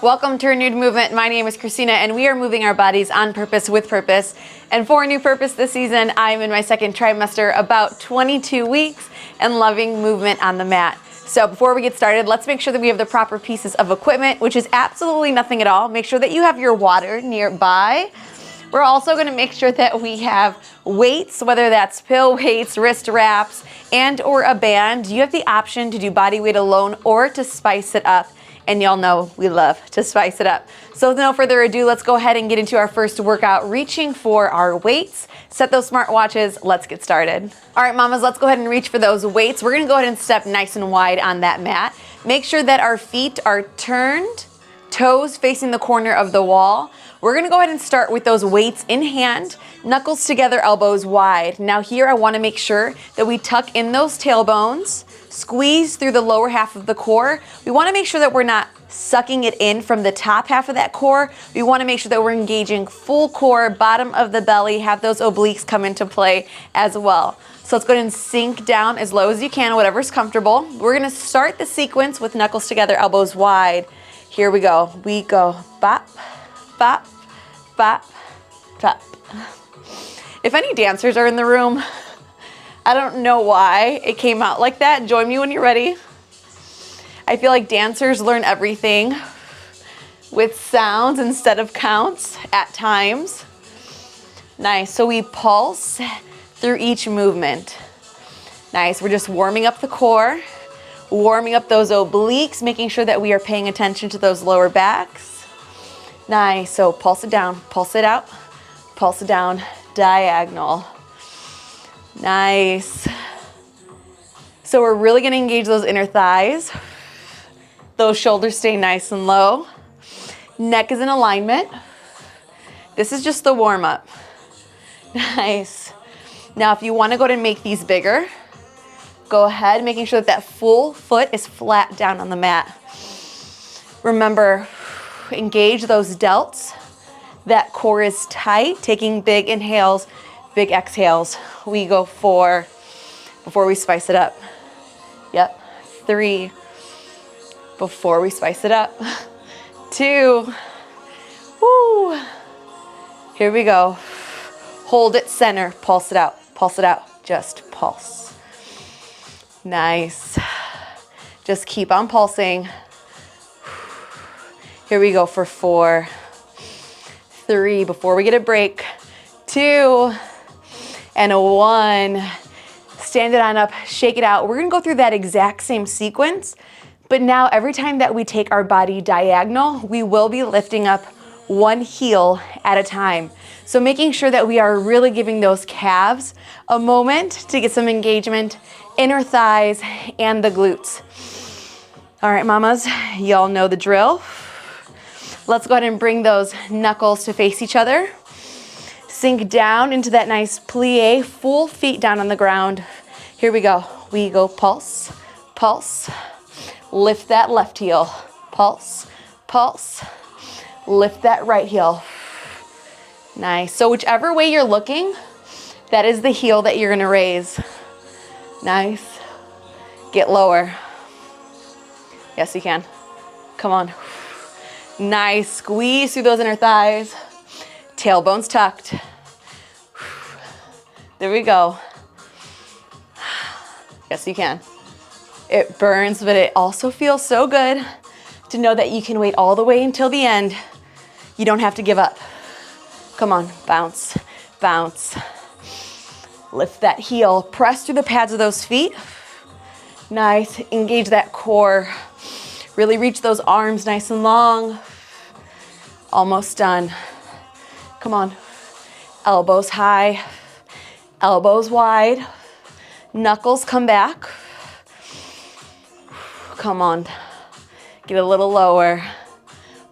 Welcome to Renewed Movement. My name is Christina, and we are moving our bodies on purpose with purpose. And for a new purpose this season, I'm in my second trimester, about 22 weeks, and loving movement on the mat. So before we get started, let's make sure that we have the proper pieces of equipment, which is absolutely nothing at all. Make sure that you have your water nearby. We're also going to make sure that we have weights, whether that's pill weights, wrist wraps, and or a band. You have the option to do body weight alone or to spice it up. And y'all know we love to spice it up. So with no further ado, let's go ahead and get into our first workout, reaching for our weights. Set those smartwatches, let's get started. All right, mamas, let's go ahead and reach for those weights. We're gonna go ahead and step nice and wide on that mat. Make sure that our feet are turned, toes facing the corner of the wall. We're gonna go ahead and start with those weights in hand, knuckles together, elbows wide. Now here, I wanna make sure that we tuck in those tailbones, squeeze through the lower half of the core. We wanna make sure that we're not sucking it in from the top half of that core. We wanna make sure that we're engaging full core, bottom of the belly, have those obliques come into play as well. So let's go ahead and sink down as low as you can, whatever's comfortable. We're gonna start the sequence with knuckles together, elbows wide. Here we go. We go bop, bop, bop, bop. If any dancers are in the room, I don't know why it came out like that. Join me when you're ready. I feel like dancers learn everything with sounds instead of counts at times. Nice, so we pulse through each movement. Nice, we're just warming up the core, warming up those obliques, making sure that we are paying attention to those lower backs. Nice, so pulse it down, pulse it out, pulse it down, diagonal. Nice. So we're really gonna engage those inner thighs. Those shoulders stay nice and low. Neck is in alignment. This is just the warm up. Nice. Now if you wanna go ahead and make these bigger, go ahead, making sure that that full foot is flat down on the mat. Remember, engage those delts. That core is tight, taking big inhales, big exhales. We go for, before we spice it up. Yep, 3, before we spice it up. 2, woo. Here we go. Hold it center, pulse it out, just pulse. Nice. Just keep on pulsing. Here we go for 4, 3, before we get a break. 2, and a 1. Stand it on up, shake it out. We're gonna go through that exact same sequence, but now every time that we take our body diagonal, we will be lifting up one heel at a time. So making sure that we are really giving those calves a moment to get some engagement, inner thighs, and the glutes. All right, mamas, y'all know the drill. Let's go ahead and bring those knuckles to face each other. Sink down into that nice plie, full feet down on the ground. Here we go. We go pulse, pulse. Lift that left heel. Pulse, pulse. Lift that right heel. Nice. So whichever way you're looking, that is the heel that you're gonna raise. Nice. Get lower. Yes, you can. Come on. Nice. Squeeze through those inner thighs. Tailbones tucked. There we go. Yes, you can. It burns, but it also feels so good to know that you can wait all the way until the end. You don't have to give up. Come on, bounce, bounce. Lift that heel, press through the pads of those feet. Nice, engage that core. Really reach those arms nice and long. Almost done. Come on, elbows high, elbows wide, knuckles come back. Come on, get a little lower.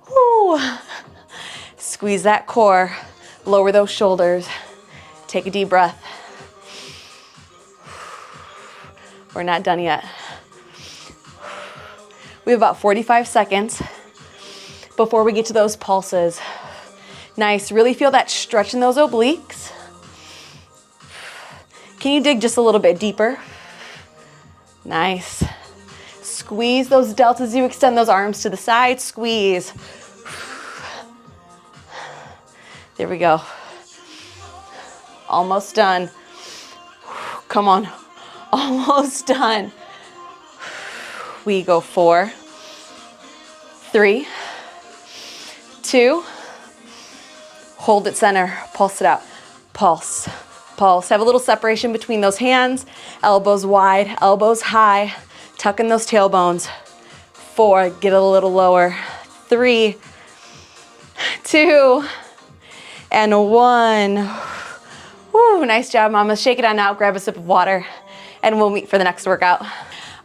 Woo. Squeeze that core, lower those shoulders. Take a deep breath. We're not done yet. We have about 45 seconds before we get to those pulses. Nice, really feel that stretch in those obliques. Can you dig just a little bit deeper? Nice. Squeeze those delts as you extend those arms to the side, squeeze. Here we go. Almost done. Come on. Almost done. We go 4, 3, 2, hold it center, pulse it out. Pulse, pulse. Have a little separation between those hands, elbows wide, elbows high, tuck in those tailbones. 4, get a little lower. 3, 2, and 1. Woo, nice job, mamas. Shake it on out, grab a sip of water, and we'll meet for the next workout.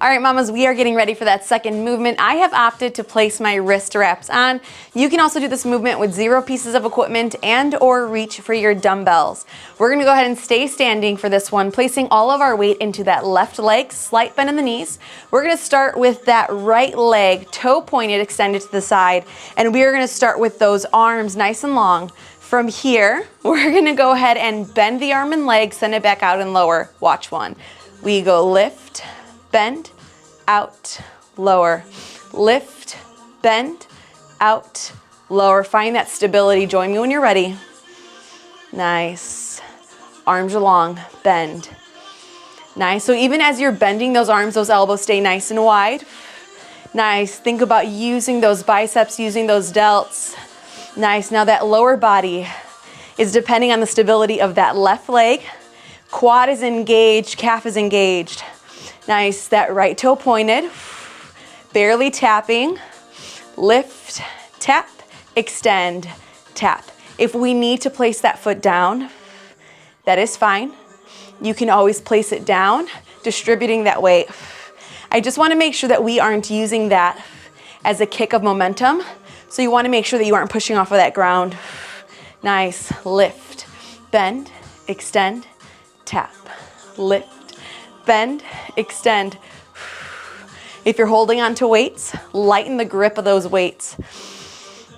All right, mamas, we are getting ready for that second movement. I have opted to place my wrist wraps on. You can also do this movement with 0 pieces of equipment and or reach for your dumbbells. We're gonna go ahead and stay standing for this one, placing all of our weight into that left leg, slight bend in the knees. We're gonna start with that right leg, toe pointed, extended to the side, and we are gonna start with those arms nice and long. From here, we're gonna go ahead and bend the arm and leg, send it back out and lower. Watch one. We go lift, bend, out, lower. Lift, bend, out, lower. Find that stability. Join me when you're ready. Nice. Arms are long, bend. Nice. So even as you're bending those arms, those elbows stay nice and wide. Nice. Think about using those biceps, using those delts. Nice. Now that lower body is depending on the stability of that left leg. Quad is engaged, calf is engaged. Nice. That right toe pointed, barely tapping. Lift, tap, extend, tap. If we need to place that foot down, that is fine. You can always place it down, distributing that weight. I just want to make sure that we aren't using that as a kick of momentum. So you want to make sure that you aren't pushing off of that ground. Nice. Lift, bend, extend, tap. Lift, bend, extend. If you're holding on to weights, lighten the grip of those weights.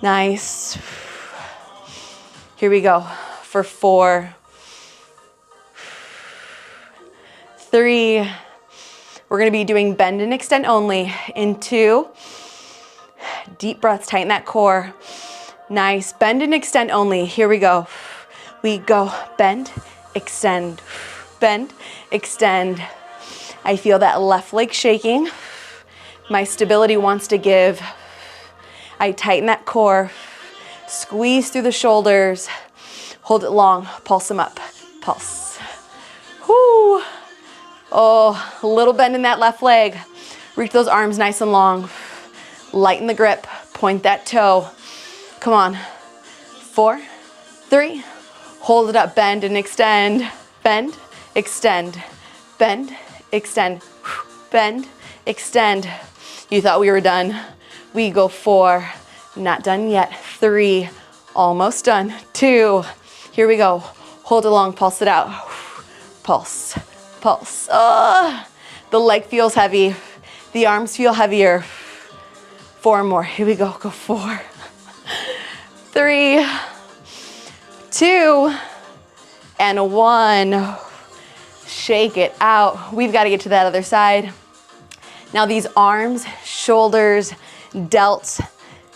Nice. Here we go for 4, 3. We're going to be doing bend and extend only. In 2. Deep breaths, tighten that core. Nice. Bend and extend only. Here we go. We go bend, extend, bend, extend. I feel that left leg shaking. My stability wants to give. I tighten that core. Squeeze through the shoulders. Hold it long. Pulse them up. Pulse. Whoo. Oh, a little bend in that left leg. Reach those arms nice and long. Lighten the grip. Point that toe. Come on. 4, 3. Hold it up. Bend and extend. Bend, extend. Bend, extend. Bend, extend. You thought we were done. We go 4. Not done yet. 3. Almost done. 2. Here we go. Hold it long. Pulse it out. Pulse. Pulse. Oh, the leg feels heavy. The arms feel heavier. 4 more. Here we go. Go 4, 3, 2, and 1. Shake it out. We've got to get to that other side. Now these arms, shoulders, delts,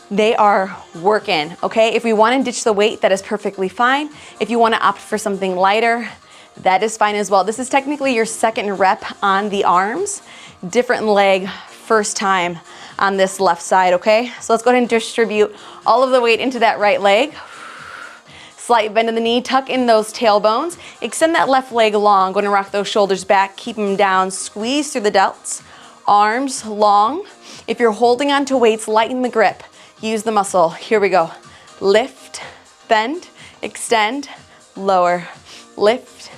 they are working, okay? If we want to ditch the weight, that is perfectly fine. If you want to opt for something lighter, that is fine as well. This is technically your second rep on the arms. Different leg, first time on this left side, okay? So let's go ahead and distribute all of the weight into that right leg. Slight bend in the knee, tuck in those tailbones. Extend that left leg long. Going to rock those shoulders back, keep them down. Squeeze through the delts. Arms long. If you're holding on to weights, lighten the grip. Use the muscle. Here we go. Lift, bend, extend, lower. Lift,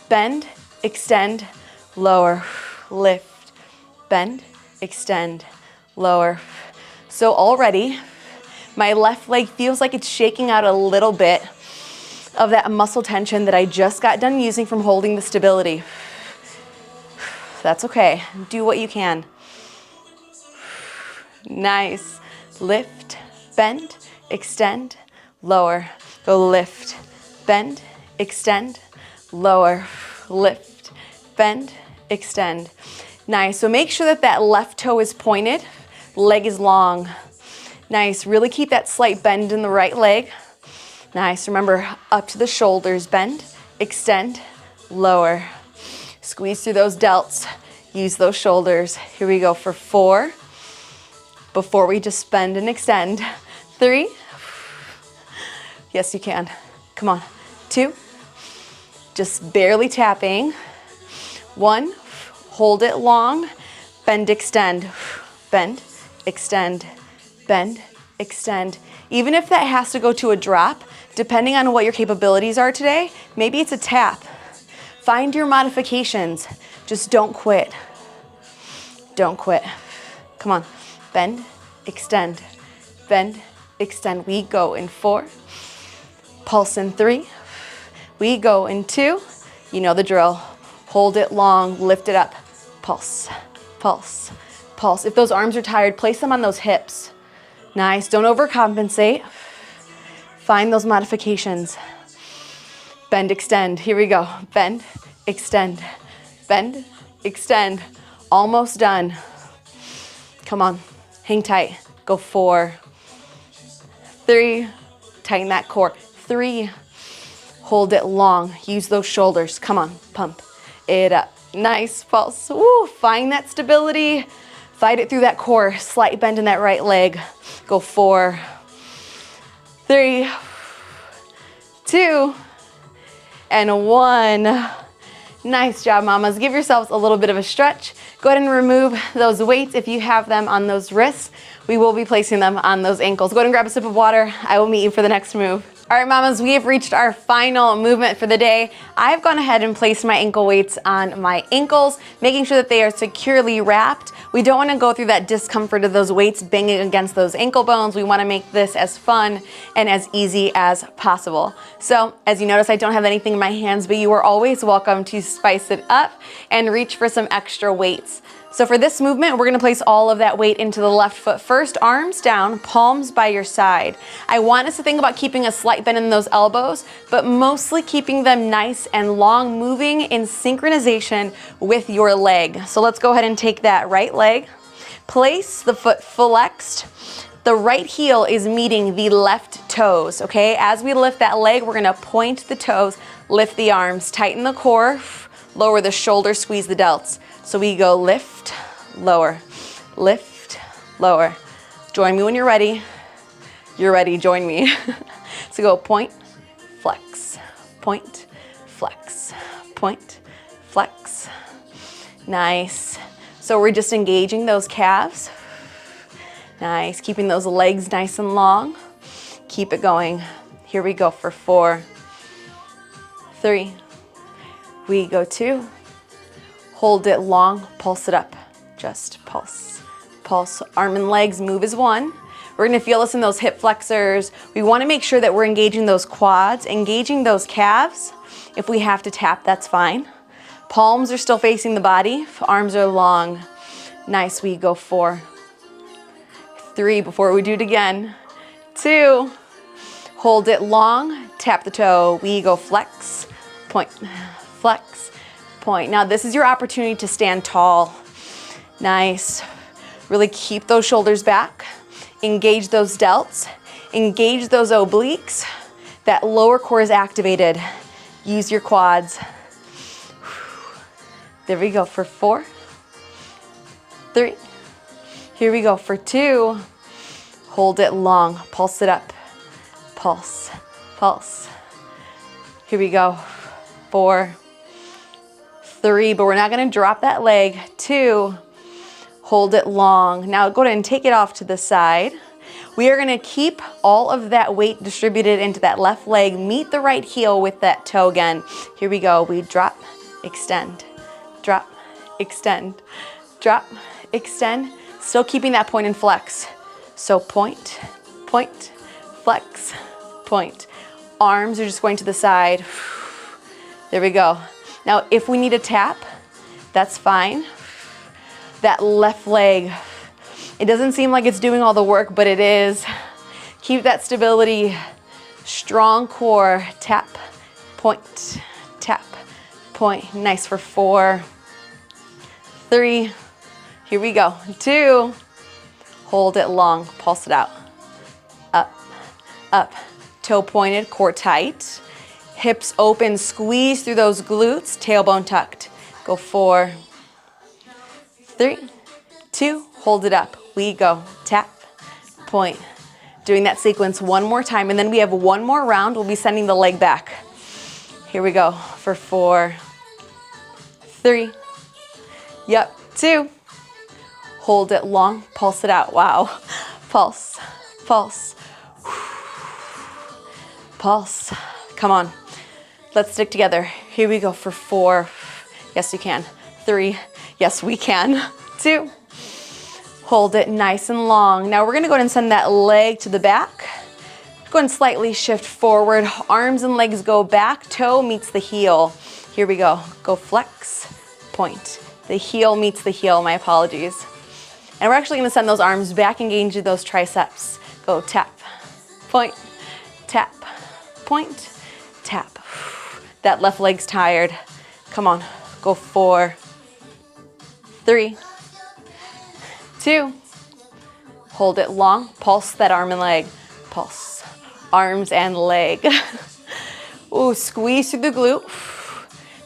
bend, extend, lower. Lift, bend, extend, lower. So already, my left leg feels like it's shaking out a little bit of that muscle tension that I just got done using from holding the stability. That's okay. Do what you can. Nice. Lift, bend, extend, lower. Go lift, bend, extend, lower. Lift, bend, extend. Nice. So make sure that that left toe is pointed, leg is long. Nice. Really keep that slight bend in the right leg. Nice. Remember, up to the shoulders, bend, extend, lower. Squeeze through those delts. Use those shoulders. Here we go for 4. Before we just bend and extend. 3. Yes, you can. Come on. 2. Just barely tapping. 1. Hold it long. Bend, extend. Bend, extend, bend, extend. Even if that has to go to a drop, depending on what your capabilities are today, maybe it's a tap. Find your modifications. Just don't quit. Don't quit. Come on. Bend, extend, bend, extend. We go in 4. Pulse in 3. We go in 2. You know the drill. Hold it long, lift it up. Pulse, pulse, pulse. If those arms are tired, place them on those hips. Nice. Don't overcompensate. Find those modifications. Bend, extend. Here we go. Bend, extend, bend, extend. Almost done. Come on. Hang tight. Go 4, 3. Tighten that core. 3. Hold it long. Use those shoulders. Come on. Pump it up. Nice. Pulse. Woo. Find that stability. Fight it through that core. Slight bend in that right leg. Go 4, 3, 2, and 1. Nice job, mamas. Give yourselves a little bit of a stretch. Go ahead and remove those weights if you have them on those wrists. We will be placing them on those ankles. Go ahead and grab a sip of water. I will meet you for the next move. All right, mamas, we have reached our final movement for the day. I've gone ahead and placed my ankle weights on my ankles, making sure that they are securely wrapped. We don't want to go through that discomfort of those weights banging against those ankle bones. We want to make this as fun and as easy as possible. So, as you notice, I don't have anything in my hands, but you are always welcome to spice it up and reach for some extra weights. So for this movement, we're gonna place all of that weight into the left foot first, arms down, palms by your side. I want us to think about keeping a slight bend in those elbows, but mostly keeping them nice and long, moving in synchronization with your leg. So let's go ahead and take that right leg, place the foot flexed. The right heel is meeting the left toes, okay? As we lift that leg, we're gonna point the toes, lift the arms, tighten the core, lower the shoulders, squeeze the delts. So we go lift, lower, lift, lower. Join me when you're ready. You're ready, join me. So go point, flex, point, flex, point, flex. Nice. So we're just engaging those calves. Nice, keeping those legs nice and long. Keep it going. Here we go for 4, 3. We go 2. Hold it long, pulse it up. Just pulse, pulse. Arm and legs move as 1. We're gonna feel this in those hip flexors. We wanna make sure that we're engaging those quads, engaging those calves. If we have to tap, that's fine. Palms are still facing the body, arms are long. Nice, we go 4, 3, before we do it again. 2, hold it long, tap the toe. We go flex, point, flex, point. Now this is your opportunity to stand tall. Nice. Really keep those shoulders back. Engage those delts. Engage those obliques. That lower core is activated. Use your quads. There we go for 4, 3. Here we go for 2. Hold it long. Pulse it up. Pulse, pulse. Here we go. 4, 3, but we're not gonna drop that leg. 2, hold it long. Now go ahead and take it off to the side. We are gonna keep all of that weight distributed into that left leg. Meet the right heel with that toe again. Here we go. We drop, extend, drop, extend, drop, extend. Still keeping that point and flex. So point, point, flex, point. Arms are just going to the side. There we go. Now, if we need a tap, that's fine. That left leg, it doesn't seem like it's doing all the work, but it is. Keep that stability, strong core, tap, point, tap, point. Nice for 4, 3, here we go. 2, hold it long, pulse it out. Up, up, toe pointed, core tight. Hips open, squeeze through those glutes, tailbone tucked. Go 4, 3, 2, hold it up. We go, tap, point. Doing that sequence one more time, and then we have one more round. We'll be sending the leg back. Here we go for 4, 3, yep, 2. Hold it long, pulse it out. Wow. Pulse, pulse, pulse. Come on. Let's stick together. Here we go for 4. Yes, you can. 3. Yes, we can. 2. Hold it nice and long. Now we're gonna go ahead and send that leg to the back. Go ahead and slightly shift forward. Arms and legs go back. Toe meets the heel. Here we go. Go flex, point. The heel meets the heel, my apologies. And we're actually gonna send those arms back, engage those triceps. Go tap, point, tap, point, tap. That left leg's tired. Come on, go 4, 3, 2. Hold it long, pulse that arm and leg. Pulse, arms and leg. Ooh, squeeze through the glute.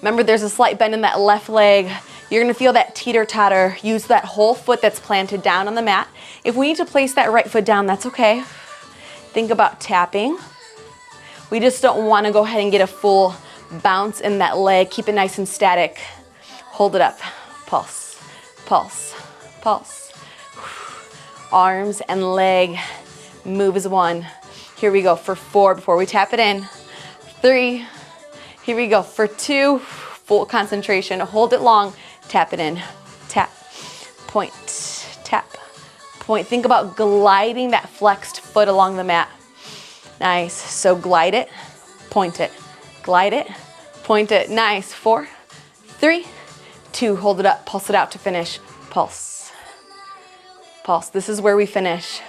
Remember, there's a slight bend in that left leg. You're gonna feel that teeter-totter. Use that whole foot that's planted down on the mat. If we need to place that right foot down, that's okay. Think about tapping. We just don't wanna go ahead and get a full bounce in that leg. Keep it nice and static. Hold it up. Pulse, pulse, pulse. Arms and leg move as one. Here we go for 4 before we tap it in. 3. Here we go for 2. Full concentration. Hold it long. Tap it in. Tap, point, tap, point. Think about gliding that flexed foot along the mat. Nice. So glide it, point it. Glide it, point it. Nice. 4, 3, 2. Hold it up. Pulse it out to finish. Pulse. Pulse. This is where we finish.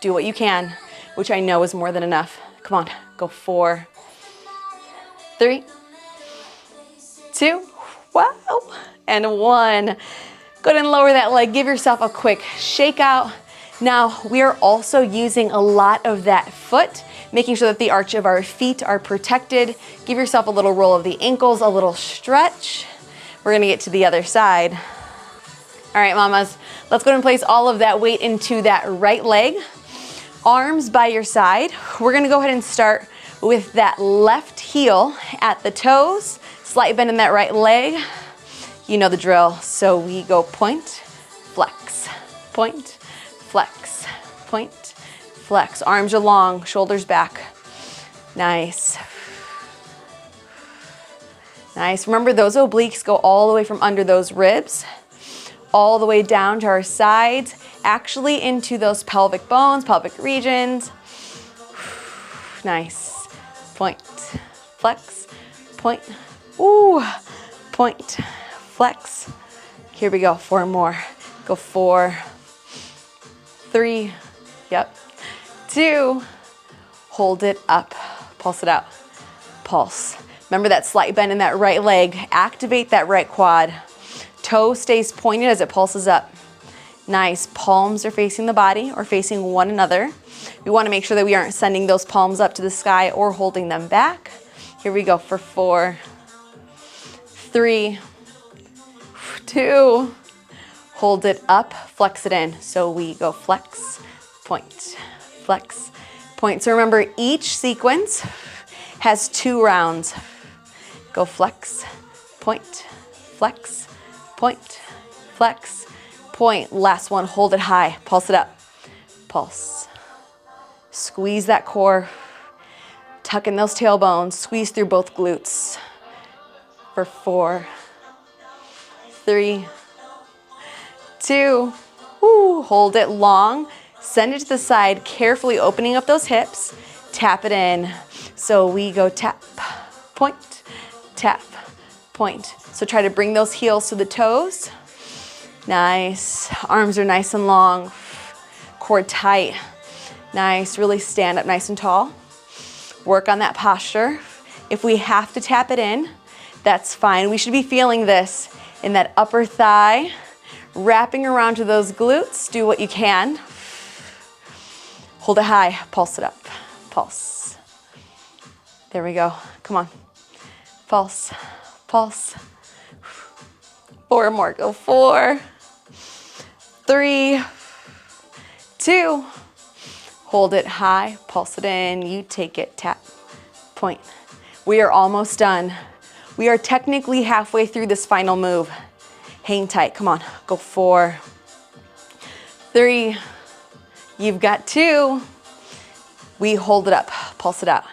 Do what you can, which I know is more than enough. Come on. Go 4, 3, 2. Wow. And 1. Go ahead and lower that leg. Give yourself a quick shake out. Now, we are also using a lot of that foot, making sure that the arch of our feet are protected. Give yourself a little roll of the ankles, a little stretch. We're gonna get to the other side. All right, mamas, let's go ahead and place all of that weight into that right leg. Arms by your side. We're gonna go ahead and start with that left heel at the toes. Slight bend in that right leg. You know the drill. So we go point, flex, point, flex, point, flex. Arms are long, shoulders back. Nice. Nice. Remember, those obliques go all the way from under those ribs, all the way down to our sides, actually into those pelvic bones, pelvic regions. Nice. Point, flex, point, ooh, point, flex. Here we go, 4 more. Go 4, 3, yep, 2. Hold it up, pulse it out, pulse. Remember that slight bend in that right leg. Activate that right quad. Toe stays pointed as it pulses up. Nice, palms are facing the body or facing one another. We wanna make sure that we aren't sending those palms up to the sky or holding them back. Here we go for 4, 3, 2. Hold it up, flex it in. So we go flex, point, flex, point. So remember, each sequence has 2 rounds. Go flex, point, flex, point, flex, point. Last one, hold it high, pulse it up, pulse. Squeeze that core, tuck in those tailbones, squeeze through both glutes. For 4, 3, 2, woo, hold it long, send it to the side, carefully opening up those hips, tap it in. So we go tap, point, tap, point. So try to bring those heels to the toes. Nice, arms are nice and long, core tight. Nice, really stand up nice and tall. Work on that posture. If we have to tap it in, that's fine. We should be feeling this in that upper thigh, wrapping around to those glutes. Do what you can. Hold it high, pulse it up, pulse. There we go. Come on. Pulse, pulse. 4 more. Go 4, 3, 2. Hold it high. Pulse it in. You take it. Tap. Point. We are almost done. We are technically halfway through this final move. Hang tight. Come on. Go 4, 3. You've got 2. We hold it up. Pulse it out.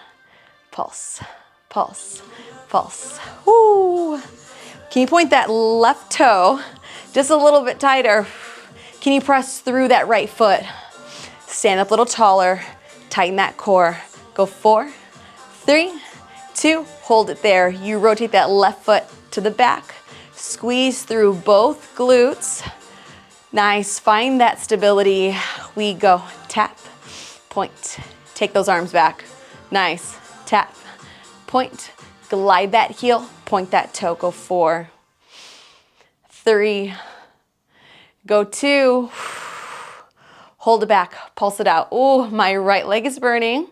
Pulse, pulse, pulse. Woo. Can you point that left toe just a little bit tighter? Can you press through that right foot? Stand up a little taller. Tighten that core. Go 4, 3, 2. Hold it there. You rotate that left foot to the back. Squeeze through both glutes. Nice. Find that stability. We go. Tap, point. Take those arms back. Nice. Tap, point. Glide that heel, point that toe. Go 4, 3, go 2. Hold it back, pulse it out. Oh, my right leg is burning,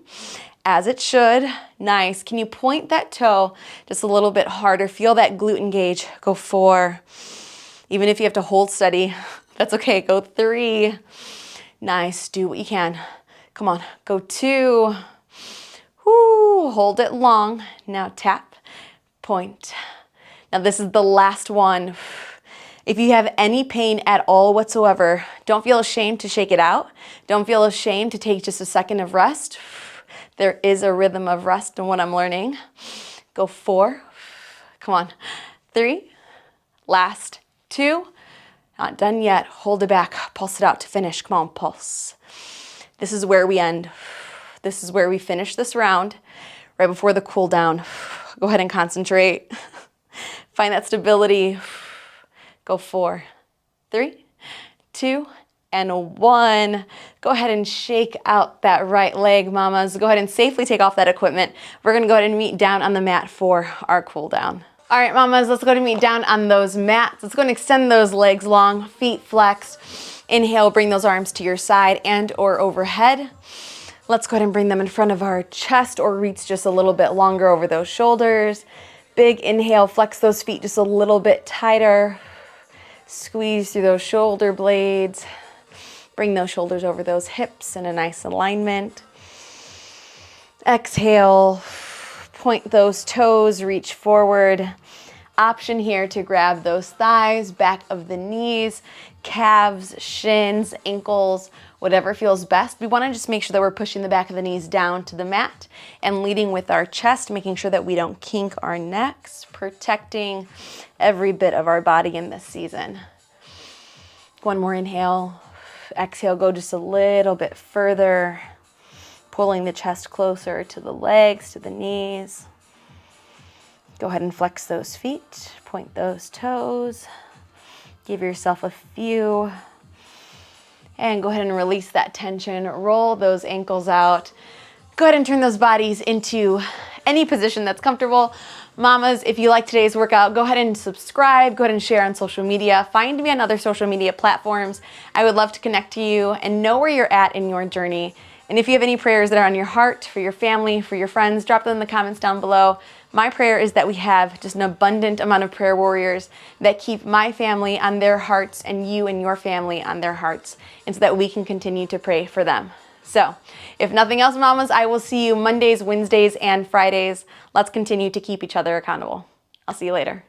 as it should. Nice. Can you point that toe just a little bit harder? Feel that glute engage. Go 4. Even if you have to hold steady, that's okay. Go 3. Nice. Do what you can. Come on. Go 2. Woo. Hold it long. Now tap, point. Now this is the last one. If you have any pain at all whatsoever, don't feel ashamed to shake it out. Don't feel ashamed to take just a second of rest. There is a rhythm of rest in what I'm learning. Go 4. Come on. 3. Last 2. Not done yet. Hold it back. Pulse it out to finish. Come on, pulse. This is where we end. This is where we finish this round, right before the cool down. Go ahead and concentrate. Find that stability. Go 4, 3, 2, and 1. Go ahead and shake out that right leg, mamas. Go ahead and safely take off that equipment. We're gonna go ahead and meet down on the mat for our cool down. All right, mamas, let's go ahead and meet down on those mats. Let's go and extend those legs long, feet flexed. Inhale, bring those arms to your side and or overhead. Let's go ahead and bring them in front of our chest or reach just a little bit longer over those shoulders. Big inhale, flex those feet just a little bit tighter. Squeeze through those shoulder blades. Bring those shoulders over those hips in a nice alignment. Exhale, point those toes, reach forward. Option here to grab those thighs, back of the knees, calves, shins, ankles, whatever feels best. We want to just make sure that we're pushing the back of the knees down to the mat and leading with our chest, making sure that we don't kink our necks, protecting every bit of our body in this season. One more inhale. Exhale, go just a little bit further, pulling the chest closer to the legs, to the knees. Go ahead and flex those feet, point those toes. Give yourself a few. And go ahead and release that tension. Roll those ankles out. Go ahead and turn those bodies into any position that's comfortable. Mamas, if you like today's workout, go ahead and subscribe. Go ahead and share on social media. Find me on other social media platforms. I would love to connect to you and know where you're at in your journey. And if you have any prayers that are on your heart, for your family, for your friends, drop them in the comments down below. My prayer is that we have just an abundant amount of prayer warriors that keep my family on their hearts and you and your family on their hearts, and so that we can continue to pray for them. So, if nothing else, mamas, I will see you Mondays, Wednesdays, and Fridays. Let's continue to keep each other accountable. I'll see you later.